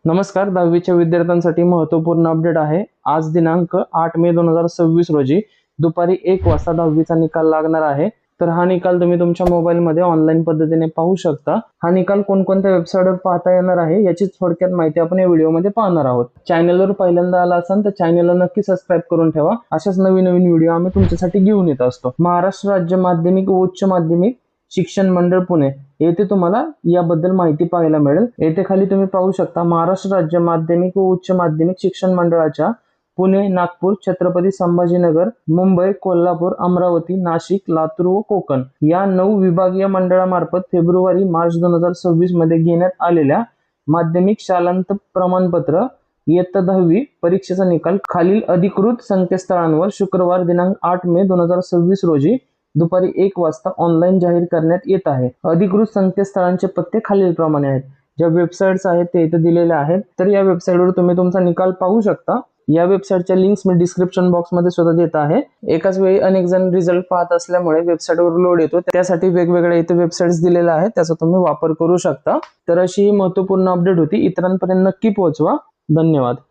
नमस्कार, 10वीच्या विद्यार्थ्यांसाठी महत्त्वपूर्ण अपडेट आहे। आज दिनांक 8 मे 2026 रोजी दुपारी 1 वाजता 10वीचा निकाल लागणार आहे। तर हा निकाल तुम्ही तुमच्या मोबाईलमध्ये ऑनलाईन पद्धतीने पाहू शकता। हा निकाल कोणकोणत्या वेबसाईटवर पाहता येणार आहे याची थोडक्यात माहिती आपण या व्हिडिओमध्ये पाहणार आहोत। चॅनलवर पहिल्यांदा आला असाल तर चॅनलला नक्की सबस्क्राइब करून ठेवा। अशाच नवीन नवीन व्हिडिओ आम्ही तुमच्यासाठी घेऊन येत असतो। महाराष्ट्र राज्य माध्यमिक व उच्च माध्यमिक शिक्षण मंडळ पुणे येथे तुम्हाला याबद्दल माहिती पाहायला मिळेल। येथे खाली तुम्ही पाहू शकता महाराष्ट्र राज्य माध्यमिक व उच्च माध्यमिक शिक्षण मंडळाच्या पुणे, नागपूर, छत्रपती संभाजीनगर, मुंबई, कोल्हापूर, अमरावती, नाशिक, लातूर व कोकण या 9 विभागीय मंडळामार्फत फेब्रुवारी-मार्च 2026 मध्ये घेण्यात आलेल्या माध्यमिक शालांत प्रमाणपत्र इयत्ता 10वी परीक्षेचा निकाल खालील अधिकृत संकेतस्थळांवर शुक्रवार दिनांक 8 मे 2026 रोजी दुपारी 1 वाजता ऑनलाईन जाहीर करण्यात येत आहे। अधिकृत संकेतस्थळांचे पत्ते खालीलप्रमाणे आहेत। ज्या वेबसाईट्स आहेत ते इथे दिलेले आहेत। तर या वेबसाईटवर तुम्ही तुमचा निकाल पाहू शकता। या वेबसाईटच्या लिंक्स मी डिस्क्रिप्शन बॉक्स मध्ये सुद्धा देत आहे। एकाच वेळी अनेक जण रिझल्ट पाहत असल्यामुळे वेबसाईटवर लोड येतो, त्यासाठी वेगवेगळ्या इथे वेबसाईट्स दिलेल्या आहेत, त्याचा तुम्ही वापर करू शकता। तर अशी ही महत्त्वपूर्ण अपडेट होती, इतरांपर्यंत नक्की पोहोचवा। धन्यवाद।